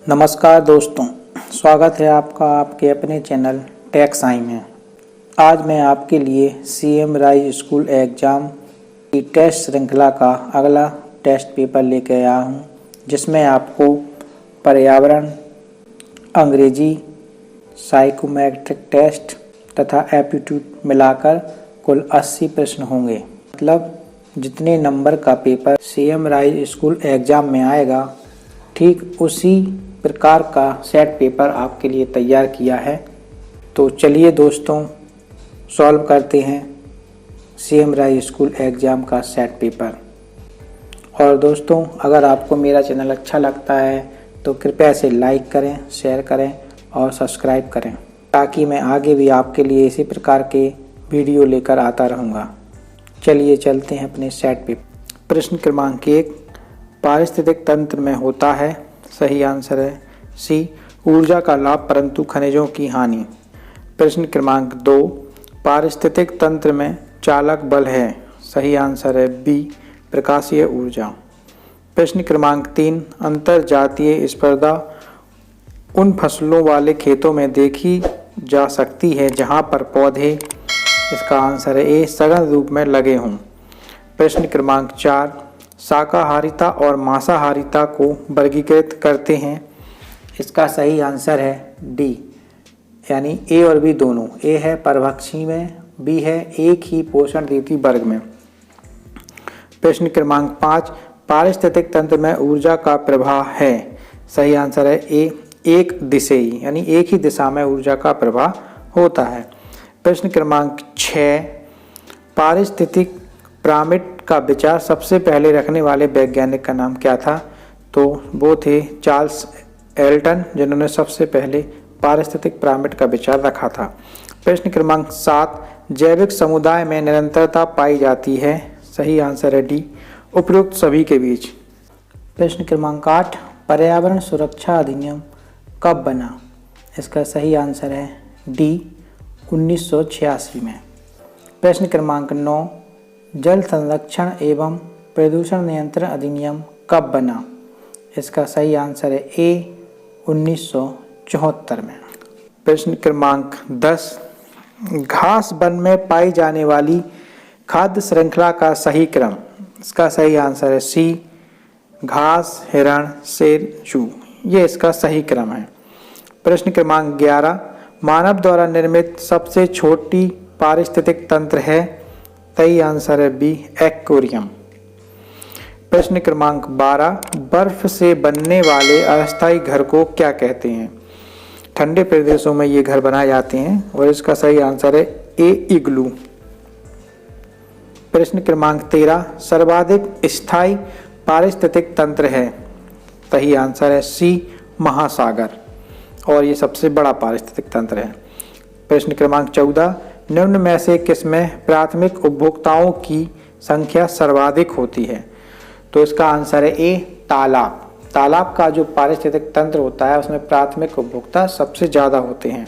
नमस्कार दोस्तों, स्वागत है आपका आपके अपने चैनल टेक साई में। आज मैं आपके लिए सीएम राइज स्कूल एग्ज़ाम की टेस्ट श्रृंखला का अगला टेस्ट पेपर लेकर आया हूँ, जिसमें आपको पर्यावरण, अंग्रेजी, साइकोमेट्रिक टेस्ट तथा एप्टीट्यूड मिलाकर कुल 80 प्रश्न होंगे। मतलब जितने नंबर का paper CM rise school exam में आएगा, ठीक उसी प्रकार का सेट पेपर आपके लिए तैयार किया है। तो चलिए दोस्तों, सॉल्व करते हैं सीएम राइज स्कूल एग्ज़ाम का सेट पेपर। और दोस्तों, अगर आपको मेरा चैनल अच्छा लगता है तो कृपया इसे लाइक करें, शेयर करें और सब्सक्राइब करें, ताकि मैं आगे भी आपके लिए इसी प्रकार के वीडियो लेकर आता रहूँगा। चलिए चलते हैं अपने सेट पेपर। प्रश्न क्रमांक 1, पारिस्थितिक तंत्र में होता है। सही आंसर है सी, ऊर्जा का लाभ परंतु खनिजों की हानि। प्रश्न क्रमांक 2, पारिस्थितिक तंत्र में चालक बल है। सही आंसर है बी, प्रकाशीय ऊर्जा। प्रश्न क्रमांक 3, अंतर जातीय स्पर्धा उन फसलों वाले खेतों में देखी जा सकती है जहां पर पौधे, इसका आंसर है ए, सघन रूप में लगे हों। प्रश्न क्रमांक 4, शाकाहारिता और मांसाहारिता को वर्गीकृत करते हैं। इसका सही आंसर है डी, यानी ए और बी दोनों। ए है परभक्षी में, बी है एक ही पोषण देती वर्ग में। प्रश्न क्रमांक 5, पारिस्थितिक तंत्र में ऊर्जा का प्रवाह है। सही आंसर है ए, एक दिशेई, यानी एक ही दिशा में ऊर्जा का प्रवाह होता है। प्रश्न क्रमांक 6, पारिस्थितिक पिरामिड का विचार सबसे पहले रखने वाले वैज्ञानिक का नाम क्या था? तो वो थे चार्ल्स एल्टन, जिन्होंने सबसे पहले पारिस्थितिक पिरामिड का विचार रखा था। प्रश्न क्रमांक 7, जैविक समुदाय में निरंतरता पाई जाती है। सही आंसर है डी, उपरोक्त सभी के बीच। प्रश्न क्रमांक 8, पर्यावरण सुरक्षा अधिनियम कब बना? इसका सही आंसर है डी, 1986 में। प्रश्न क्रमांक 9, जल संरक्षण एवं प्रदूषण नियंत्रण अधिनियम कब बना? इसका सही आंसर है ए, 1974 में। प्रश्न क्रमांक 10, घास वन में पाई जाने वाली खाद्य श्रृंखला का सही क्रम। इसका सही आंसर है सी, घास, हिरण, शेर, जू, ये इसका सही क्रम है। प्रश्न क्रमांक 11, मानव द्वारा निर्मित सबसे छोटी पारिस्थितिक तंत्र है। सही आंसर है बी, एक्वेरियम। प्रश्न क्रमांक 12, बर्फ से बनने वाले अस्थायी घर को क्या कहते हैं? ठंडे प्रदेशों में ये घर बनाए जाते हैं और इसका सही आंसर है ए, इग्लू। प्रश्न क्रमांक 13, सर्वाधिक स्थायी पारिस्थितिक तंत्र है। सही आंसर है सी, महासागर, और ये सबसे बड़ा पारिस्थितिक तंत्र है। प्रश्न क्रमांक 14, निम्न में से किसमें प्राथमिक उपभोक्ताओं की संख्या सर्वाधिक होती है? तो इसका आंसर है ए, तालाब। तालाब का जो पारिस्थितिक तंत्र होता है उसमें प्राथमिक उपभोक्ता सबसे ज़्यादा होते हैं।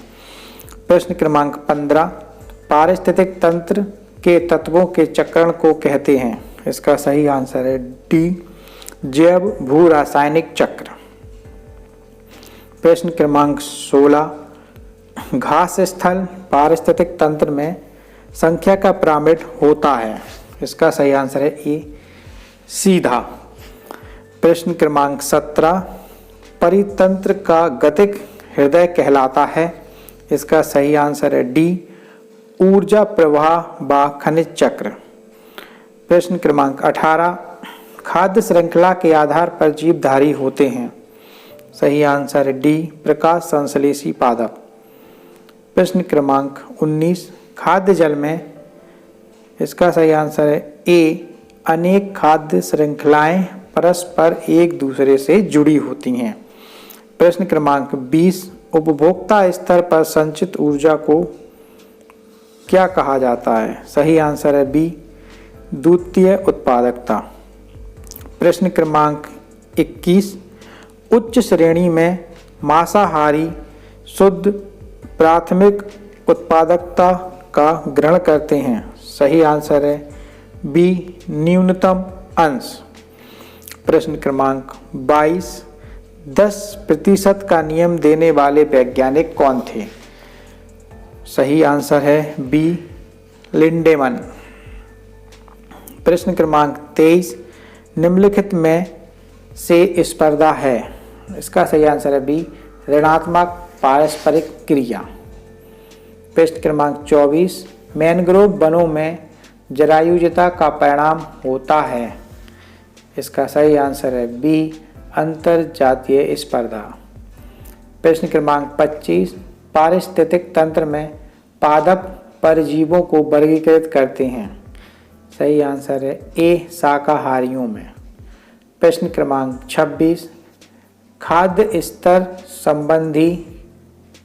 प्रश्न क्रमांक 15, पारिस्थितिक तंत्र के तत्वों के चक्रण को कहते हैं। इसका सही आंसर है डी, जैव भू रासायनिक चक्र। प्रश्न क्रमांक 16, घास स्थल पारिस्थितिक तंत्र में संख्या का पिरामिड होता है। इसका सही आंसर है ए, सीधा। प्रश्न क्रमांक 17, परितंत्र का गतिक हृदय कहलाता है। इसका सही आंसर है डी, ऊर्जा प्रवाह व खनिज चक्र। प्रश्न क्रमांक 18, खाद्य श्रृंखला के आधार पर जीवधारी होते हैं। सही आंसर है डी, प्रकाश संश्लेषी पादप। प्रश्न क्रमांक 19, खाद्य जल में, इसका सही आंसर है ए, अनेक खाद्य श्रृंखलाएं परस्पर एक दूसरे से जुड़ी होती हैं। प्रश्न क्रमांक 20, उपभोक्ता स्तर पर संचित ऊर्जा को क्या कहा जाता है? सही आंसर है बी, द्वितीय उत्पादकता। प्रश्न क्रमांक 21, उच्च श्रेणी में मांसाहारी शुद्ध प्राथमिक उत्पादकता का ग्रहण करते हैं। सही आंसर है बी, न्यूनतम अंश। प्रश्न क्रमांक 22, 10% का नियम देने वाले वैज्ञानिक कौन थे? सही आंसर है बी, लिंडेमन। प्रश्न क्रमांक 23, निम्नलिखित में से स्पर्धा है। इसका सही आंसर है बी, ऋणात्मक पारस्परिक क्रिया। प्रश्न क्रमांक 24, मैनग्रोव वनों में जरायुजता का परिणाम होता है। इसका सही आंसर है बी, अंतरजातीय स्पर्धा। प्रश्न क्रमांक 25, पारिस्थितिक तंत्र में पादप परजीवों को वर्गीकृत करते हैं। सही आंसर है ए, शाकाहारियों में। प्रश्न क्रमांक 26, खाद्य स्तर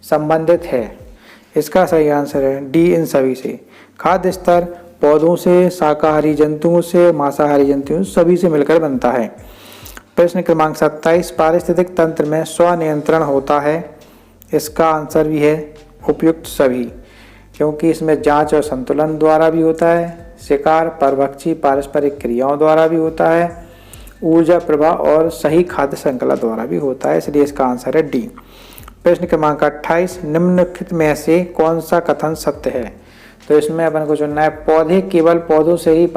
संबंधित है। इसका सही आंसर है डी, इन सभी से। खाद्य स्तर पौधों से, शाकाहारी जंतुओं से, मांसाहारी जंतुओं सभी से मिलकर बनता है। प्रश्न क्रमांक 27, पारिस्थितिक तंत्र में स्वनियंत्रण होता है। इसका आंसर भी है उपयुक्त सभी, क्योंकि इसमें जांच और संतुलन द्वारा भी होता है, शिकार परभक्षी पारस्परिक क्रियाओं द्वारा भी होता है, ऊर्जा प्रवाह और सही खाद्य श्रृंखला द्वारा भी होता है, इसलिए इसका आंसर है डी। प्रश्न क्रमांक 28, निम्नलिखित में से कौन सा कथन सत्य है? तो इसमें अपन को चुनना है, पौधे केवल पौधों से ही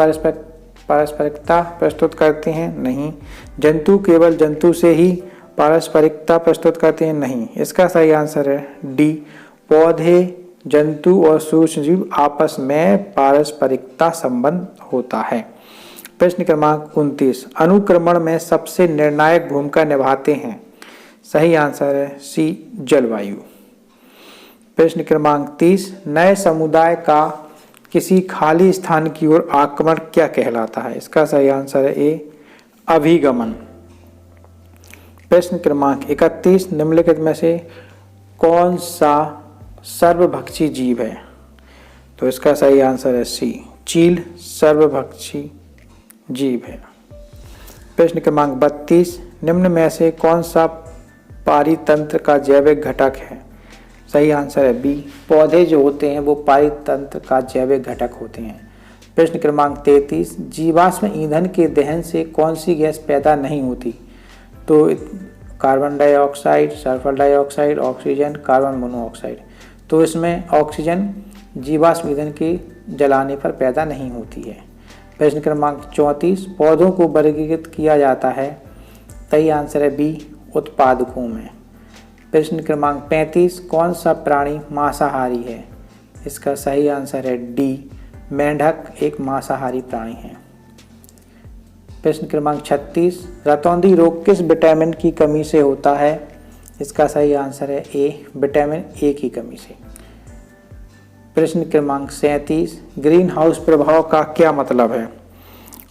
पारस्परिकता प्रस्तुत करते हैं, नहीं। जंतु केवल जंतु से ही पारस्परिकता प्रस्तुत करते हैं, नहीं। इसका सही आंसर है डी, पौधे, जंतु और सूक्ष्मजीव आपस में पारस्परिकता संबंध होता है। प्रश्न क्रमांक 29, अनुक्रमण में सबसे निर्णायक भूमिका निभाते हैं। सही आंसर है सी, जलवायु। प्रश्न क्रमांक 30, नए समुदाय का किसी खाली स्थान की ओर आक्रमण क्या कहलाता है? इसका सही आंसर है ए, अभिगमन। प्रश्न क्रमांक 31, निम्नलिखित में से कौन सा सर्वभक्षी जीव है? तो इसका सही आंसर है सी, चील सर्वभक्षी जीव है। प्रश्न क्रमांक 32, निम्न में से कौन सा पारितंत्र का जैविक घटक है? सही आंसर है बी, पौधे जो होते हैं वो पारितंत्र का जैविक घटक होते हैं। प्रश्न क्रमांक 33, जीवाश्म ईंधन के दहन से कौन सी गैस पैदा नहीं होती? तो carbon dioxide, sulphur dioxide, oxygen, carbon monoxide. तो इसमें ऑक्सीजन जीवाश्म ईंधन के जलाने पर पैदा नहीं होती है। प्रश्न क्रमांक 34, पौधों को वर्गीकृत किया जाता है। सही आंसर है बी, उत्पादकों में। प्रश्न क्रमांक 35, कौन सा प्राणी मांसाहारी है? इसका सही आंसर है डी, मेंढक एक मांसाहारी प्राणी है। प्रश्न क्रमांक 36, रतौंधी रोग किस विटामिन की कमी से होता है? इसका सही आंसर है ए, विटामिन ए की कमी से। प्रश्न क्रमांक 37, ग्रीन हाउस प्रभाव का क्या मतलब है?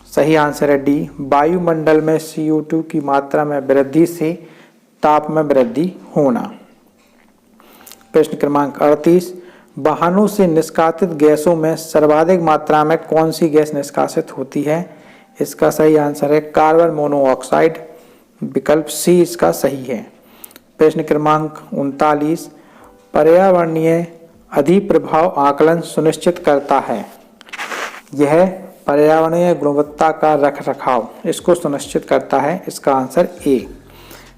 सही आंसर है डी, वायुमंडल में CO2 की मात्रा में वृद्धि से ताप में वृद्धि होना। प्रश्न क्रमांक 38, वाहनों से निष्कासित गैसों में सर्वाधिक मात्रा में कौन सी गैस निष्कासित होती है? इसका सही आंसर है कार्बन मोनोऑक्साइड, विकल्प सी इसका सही है। प्रश्न क्रमांक 39, पर्यावरणीय अधिप्रभाव आकलन सुनिश्चित करता है। यह पर्यावरणीय गुणवत्ता का रखरखाव इसको सुनिश्चित करता है, इसका आंसर ए।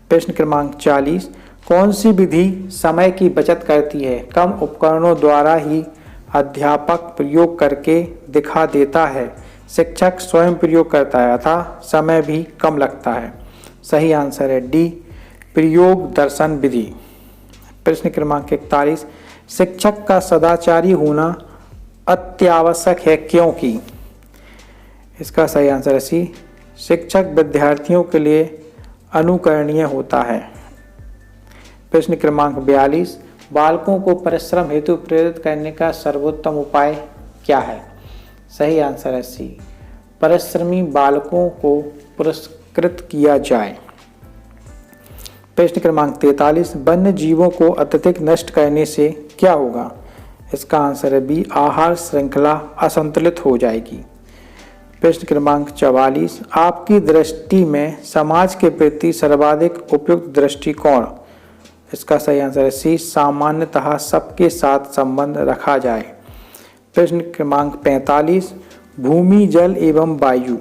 प्रश्न क्रमांक 40, कौन सी विधि समय की बचत करती है? कम उपकरणों द्वारा ही अध्यापक प्रयोग करके दिखा देता है, शिक्षक स्वयं प्रयोग करता है अतः समय भी कम लगता है। सही आंसर है डी, प्रयोग दर्शन विधि। प्रश्न क्रमांक 41, शिक्षक का सदाचारी होना अत्यावश्यक है क्योंकि? इसका सही आंसर है सी, शिक्षक विद्यार्थियों के लिए अनुकरणीय होता है। प्रश्न क्रमांक 42, बालकों को परिश्रम हेतु प्रेरित करने का सर्वोत्तम उपाय क्या है? सही आंसर है सी, परिश्रमी बालकों को पुरस्कृत किया जाए। प्रश्न क्रमांक 43, वन्य जीवों को अत्यधिक नष्ट करने से क्या होगा? इसका आंसर है बी, आहार श्रृंखला असंतुलित हो जाएगी। प्रश्न क्रमांक 44, आपकी दृष्टि में समाज के प्रति सर्वाधिक उपयुक्त दृष्टिकोण? इसका सही आंसर है सी, सामान्यतः सबके साथ संबंध रखा जाए। प्रश्न क्रमांक 45, भूमि, जल एवं वायु।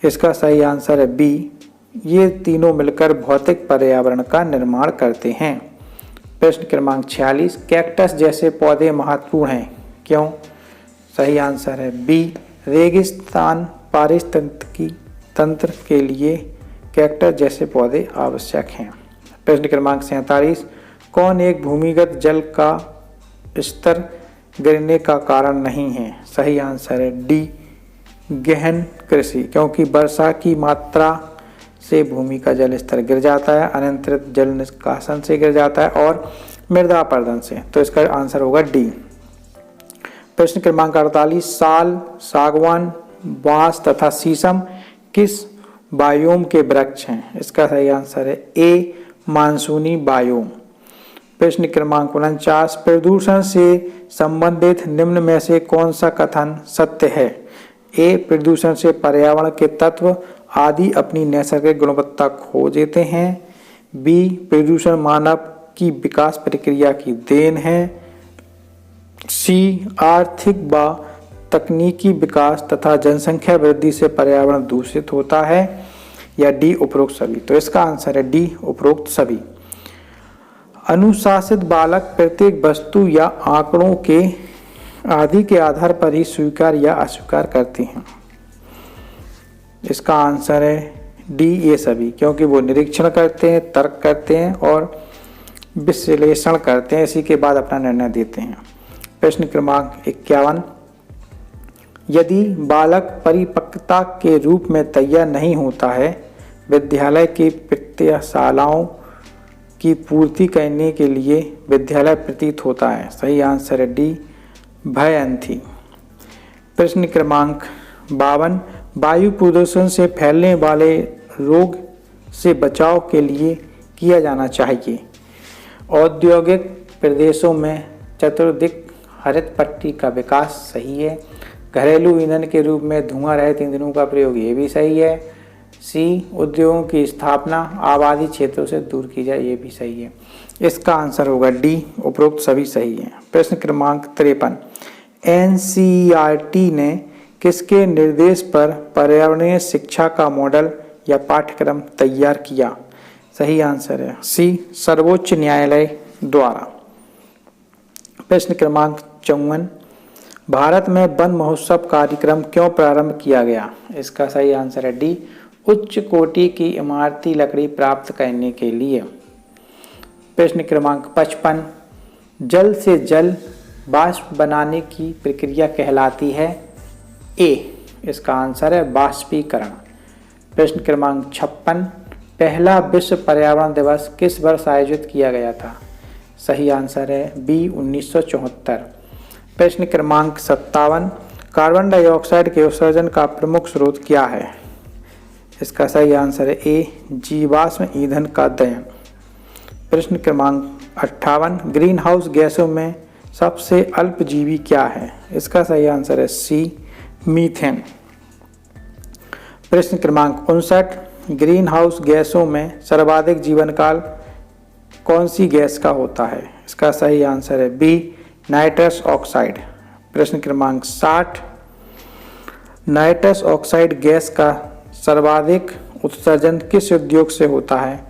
इसका सही आंसर है बी, ये तीनों मिलकर भौतिक पर्यावरण का निर्माण करते हैं। प्रश्न क्रमांक 46, कैक्टस जैसे पौधे महत्वपूर्ण हैं, क्यों? सही आंसर है बी, रेगिस्तान पारिस्थितिकी तंत्र के लिए कैक्टस जैसे पौधे आवश्यक हैं। प्रश्न क्रमांक 47, कौन एक भूमिगत जल का स्तर गिरने का कारण नहीं है? सही आंसर है डी, गहन कृषि, क्योंकि वर्षा की मात्रा से भूमि का जल स्तर गिर जाता है, अनियंत्रित जल निष्कासन से गिर जाता है और मृदा अपरदन से। तो इसका आंसर होगा डी। प्रश्न क्रमांक 48, साल, सागवान, बांस तथा शीशम किस बायोम के वृक्ष हैं? इसका सही आंसर है ए, मानसूनी बायोम। प्रश्न क्रमांक 49, प्रदूषण से संबंधित निम्न में से कौन सा कथन सत्य है? ए, प्रदूषण से पर्यावरण के तत्व आदि अपनी नैसर्गिक गुणवत्ता खो देते हैं। बी, प्रदूषण मानव की विकास प्रक्रिया की देन है। सी, आर्थिक व तकनीकी विकास तथा जनसंख्या वृद्धि से पर्यावरण दूषित होता है। या डी, उपरोक्त सभी। तो इसका आंसर है डी, उपरोक्त सभी। अनुशासित बालक प्रत्येक वस्तु या आंकड़ों के आदि के आधार पर ही स्वीकार या अस्वीकार करते हैं। इसका आंसर है डी, ये सभी, क्योंकि वो निरीक्षण करते हैं, तर्क करते हैं और विश्लेषण करते हैं, इसी के बाद अपना निर्णय देते हैं। प्रश्न क्रमांक 51, यदि बालक परिपक्वता के रूप में तैयार नहीं होता है, विद्यालय की पाठ्यशालाओं की पूर्ति करने के लिए विद्यालय प्रतीत होता है। सही आंसर है डी, भयंती। प्रश्न क्रमांक 52, वायु प्रदूषण से फैलने वाले रोग से बचाव के लिए किया जाना चाहिए। औद्योगिक प्रदेशों में चतुर्दिक हरित पट्टी का विकास सही है। घरेलू ईंधन के रूप में धुआं रहित ईंधनों का प्रयोग, ये भी सही है। सी, उद्योगों की स्थापना आबादी क्षेत्रों से दूर की जाए, ये भी सही है। इसका आंसर होगा डी, उपरोक्त सभी सही है। प्रश्न क्रमांक 53, एनसीईआरटी ने किसके निर्देश पर पर्यावरणीय शिक्षा का मॉडल या पाठ्यक्रम तैयार किया? सही आंसर है सी, सर्वोच्च न्यायालय द्वारा। प्रश्न क्रमांक 54, भारत में वन महोत्सव कार्यक्रम क्यों प्रारंभ किया गया? इसका सही आंसर है डी, उच्च कोटि की इमारती लकड़ी प्राप्त करने के लिए। प्रश्न क्रमांक 55, जल से जल वाष्प बनाने की प्रक्रिया कहलाती है? ए, इसका आंसर है वाष्पीकरण। प्रश्न क्रमांक 56, पहला विश्व पर्यावरण दिवस किस वर्ष आयोजित किया गया था? सही आंसर है बी, 1974। प्रश्न क्रमांक 57, कार्बन डाइऑक्साइड के उत्सर्जन का प्रमुख स्रोत क्या है? इसका सही आंसर है ए, जीवाश्म ईंधन का दहन। प्रश्न क्रमांक 58, ग्रीन हाउस गैसों में सबसे अल्पजीवी क्या है? इसका सही आंसर है सी, मीथेन। प्रश्न क्रमांक 59, ग्रीन हाउस गैसों में सर्वाधिक जीवन काल कौन सी गैस का होता है? इसका सही आंसर है बी, नाइट्रस ऑक्साइड। प्रश्न क्रमांक 60, नाइट्रस ऑक्साइड गैस का सर्वाधिक उत्सर्जन किस उद्योग से होता है?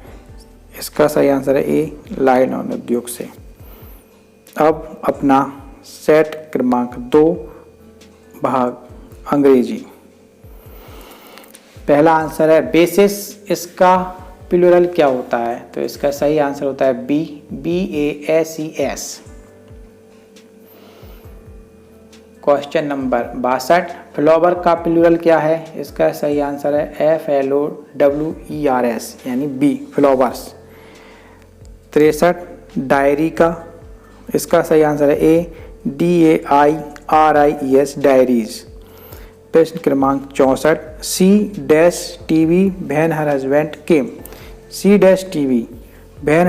इसका सही आंसर है ए, लाइनॉन उद्योग से। अब अपना सेट क्रमांक 2 भाग अंग्रेजी। पहला आंसर है बेसिस, इसका प्लूरल क्या होता है? तो इसका सही आंसर होता है B, BASES। Question number 62, flower का प्लूरल क्या है? इसका सही आंसर है FLOWERS यानी बी, फ्लावर्स। 63, डायरी का, इसका सही आंसर है ए, DAIRIES, डायरीज। प्रश्न क्रमांक 64, C dash TV when her husband came. C dash TV when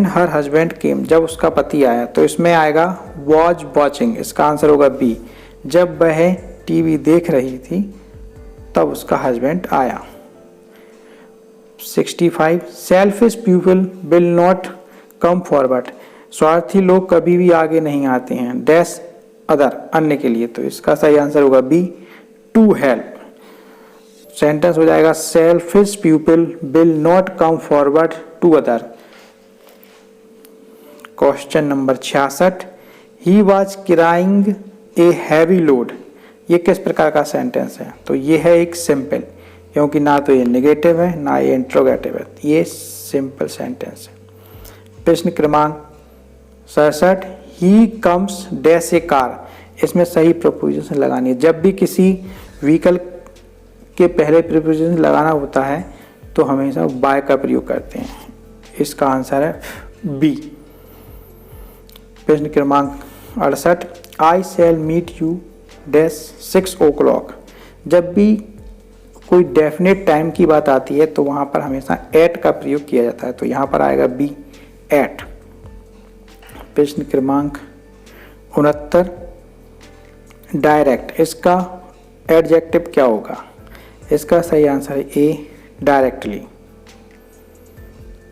her husband came, जब उसका पति आया। तो इसमें आएगा वॉज वॉचिंग, इसका आंसर होगा बी, जब वह टीवी देख रही थी तब उसका हस्बैंड आया। 65, selfish people will not come forward, स्वार्थी लोग कभी भी आगे नहीं आते हैं, डैश अदर, अन्य के लिए। तो इसका सही आंसर होगा बी, टू हेल्प। सेंटेंस हो जाएगा selfish people will not come forward to other. Question number 66, he was crying a heavy load. ये किस प्रकार का सेंटेंस है? तो ये है एक सिंपल, क्योंकि ना तो ये नेगेटिव है ना ये इंट्रोगेटिव है, ये सिंपल सेंटेंस है। प्रश्न क्रमांक 67, he comes dash A car. इसमें सही प्रीपोजिशन लगानी है। जब भी किसी व्हीकल के पहले प्रीपोजिशन लगाना होता है तो हमेशा बाय का प्रयोग करते हैं। इसका आंसर है बी। प्रश्न क्रमांक 68, I shall meet you dash 6 o'clock। जब भी कोई डेफिनेट टाइम की बात आती है तो वहाँ पर हमेशा एट का प्रयोग किया जाता है, तो यहाँ पर आएगा बी एट। प्रश्न क्रमांक 69, डायरेक्ट, इसका एडजेक्टिव क्या होगा? इसका सही आंसर है ए डायरेक्टली।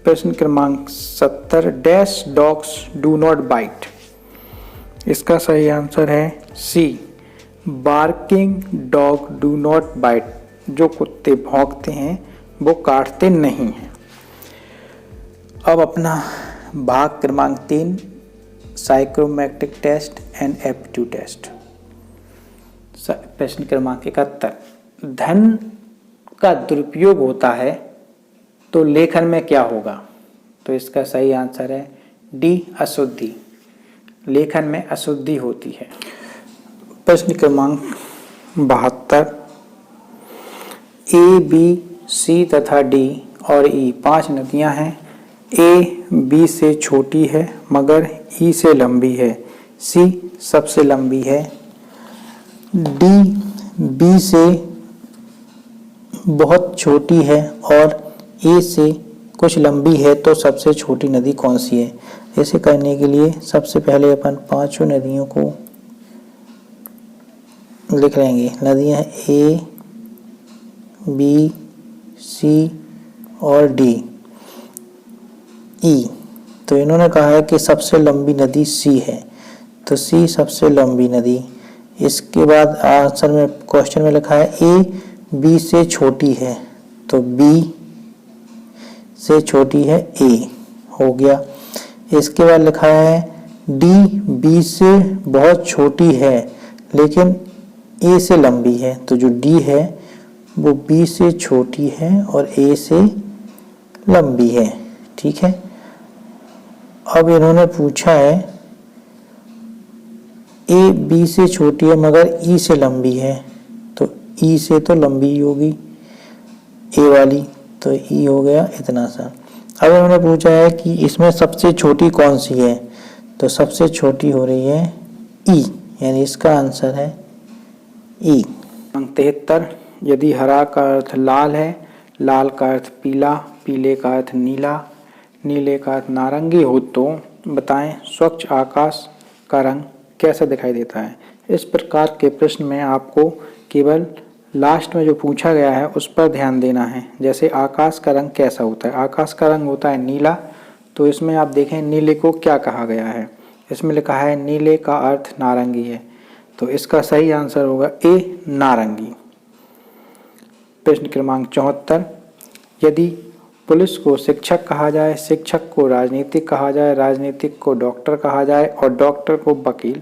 प्रश्न क्रमांक 70, dash dogs do not bite. इसका सही आंसर है C barking dog do not bite. जो कुत्ते भौंकते हैं वो काटते नहीं हैं। अब अपना भाग क्रमांक 3, psychometric test and aptitude test. प्रश्न क्रमांक 71, धन का दुरुपयोग होता है तो लेखन में क्या होगा? तो इसका सही आंसर है डी अशुद्धि। लेखन में अशुद्धि होती है। प्रश्न क्रमांक 72, ए बी सी तथा डी और ई 5 नदियां हैं। ए बी से छोटी है मगर ई से लंबी है। सी सबसे लंबी है। डी बी से बहुत छोटी है और ए से कुछ लंबी है, तो सबसे छोटी नदी कौन सी है? इसे करने के लिए सबसे पहले अपन 5 नदियों को लिख लेंगे। नदियां ए बी सी और डी ई। तो इन्होंने कहा है कि सबसे लंबी नदी सी है, तो सी सबसे लंबी नदी। इसके बाद आंसर में क्वेश्चन में लिखा है ए बी से छोटी है, तो बी से छोटी है ए, हो गया। इसके बाद लिखा है डी बी से बहुत छोटी है लेकिन ए से लंबी है, तो जो डी है वो बी से छोटी है और ए से लंबी है। ठीक है। अब इन्होंने पूछा है ए बी से छोटी है मगर ई से लंबी है, तो ई से तो लंबी ही होगी ए वाली, तो ई हो गया इतना सा। अब इन्होंने पूछा है कि इसमें सबसे छोटी कौन सी है, तो सबसे छोटी हो रही है ई, यानी इसका आंसर है ई। 73, यदि हरा का अर्थ लाल है, लाल का अर्थ पीला, पीले का अर्थ नीला, नीले का अर्थ नारंगी हो तो बताएं स्वच्छ आकाश का रंग कैसा दिखाई देता है। इस प्रकार के प्रश्न में आपको केवल लास्ट में जो पूछा गया है उस पर ध्यान देना है। जैसे आकाश का रंग कैसा होता है? आकाश का रंग होता है नीला, तो इसमें आप देखें नीले को क्या कहा गया है। इसमें लिखा है नीले का अर्थ नारंगी है, तो इसका सही आंसर होगा ए नारंगी। प्रश्न क्रमांक 74, यदि पुलिस को शिक्षक कहा जाए, शिक्षक को राजनीतिक कहा जाए, राजनीतिक को डॉक्टर कहा जाए और डॉक्टर को वकील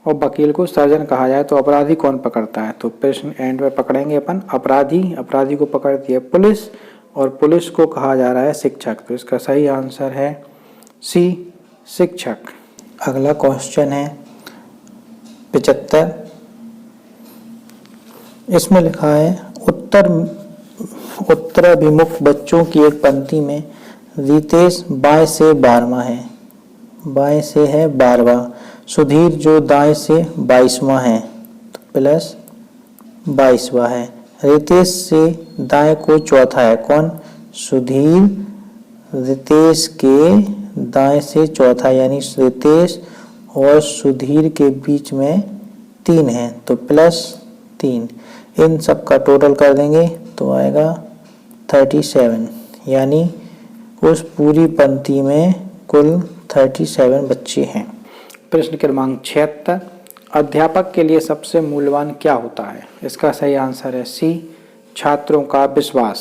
और वकील को सर्जन कहा जाए, तो अपराधी कौन पकड़ता है? तो प्रश्न एंड में पकड़ेंगे अपन अपराधी। अपराधी को पकड़ती है पुलिस और पुलिस को कहा जा रहा है शिक्षक, तो इसका सही आंसर है सी शिक्षक। अगला क्वेश्चन है 75, इसमें लिखा है उत्तराभिमुख बच्चों की एक पंक्ति में रितेश बाएं से 12वां है, बाएं से है 12वां, सुधीर जो दाएं से 22वां है, तो प्लस 22वां है, रितेश से दाएं को चौथा है, कौन? सुधीर रितेश के दाएं से चौथा, यानी रितेश और सुधीर के बीच में 3 है, तो प्लस 3। इन सब का टोटल कर देंगे तो आएगा 37, यानी उस पूरी पंक्ति में कुल 37 बच्चे हैं। प्रश्न क्रमांक 76, अध्यापक के लिए सबसे मूल्यवान क्या होता है? इसका सही आंसर है सी छात्रों का विश्वास।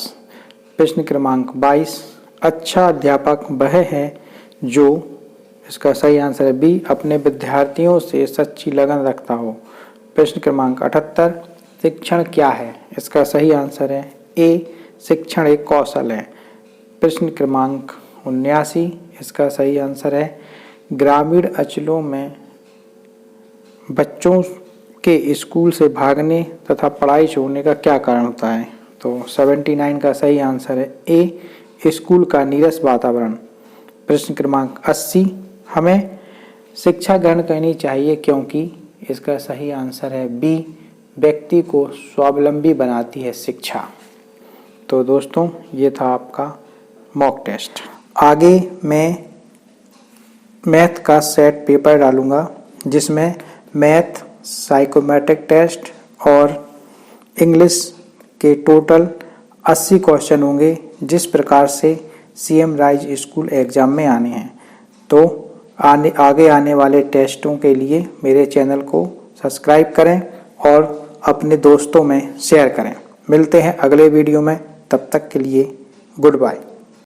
प्रश्न क्रमांक 22, अच्छा अध्यापक वह है जो, इसका सही आंसर है बी, अपने विद्यार्थियों से सच्ची लगन रखता हो। प्रश्न क्रमांक 78, शिक्षण क्या है? इसका सही आंसर है ए, शिक्षण एक कौशल है। प्रश्न क्रमांक 79, इसका सही आंसर है ग्रामीण अंचलों में बच्चों के स्कूल से भागने तथा पढ़ाई छोड़ने का क्या कारण होता है? तो 79 का सही आंसर है ए, स्कूल का नीरस वातावरण। प्रश्न क्रमांक 80, हमें शिक्षा ग्रहण करनी चाहिए क्योंकि, इसका सही आंसर है बी, व्यक्ति को स्वावलंबी बनाती है शिक्षा। तो दोस्तों ये था आपका मॉक टेस्ट। आगे मैं मैथ का सेट पेपर डालूंगा जिसमें मैथ, साइकोमेट्रिक टेस्ट और इंग्लिश के टोटल 80 क्वेश्चन होंगे, जिस प्रकार से सीएम राइज स्कूल एग्जाम में आने हैं। तो आगे आने वाले टेस्टों के लिए मेरे चैनल को सब्सक्राइब करें और अपने दोस्तों में शेयर करें। मिलते हैं अगले वीडियो में, तब तक के लिए गुड बाय।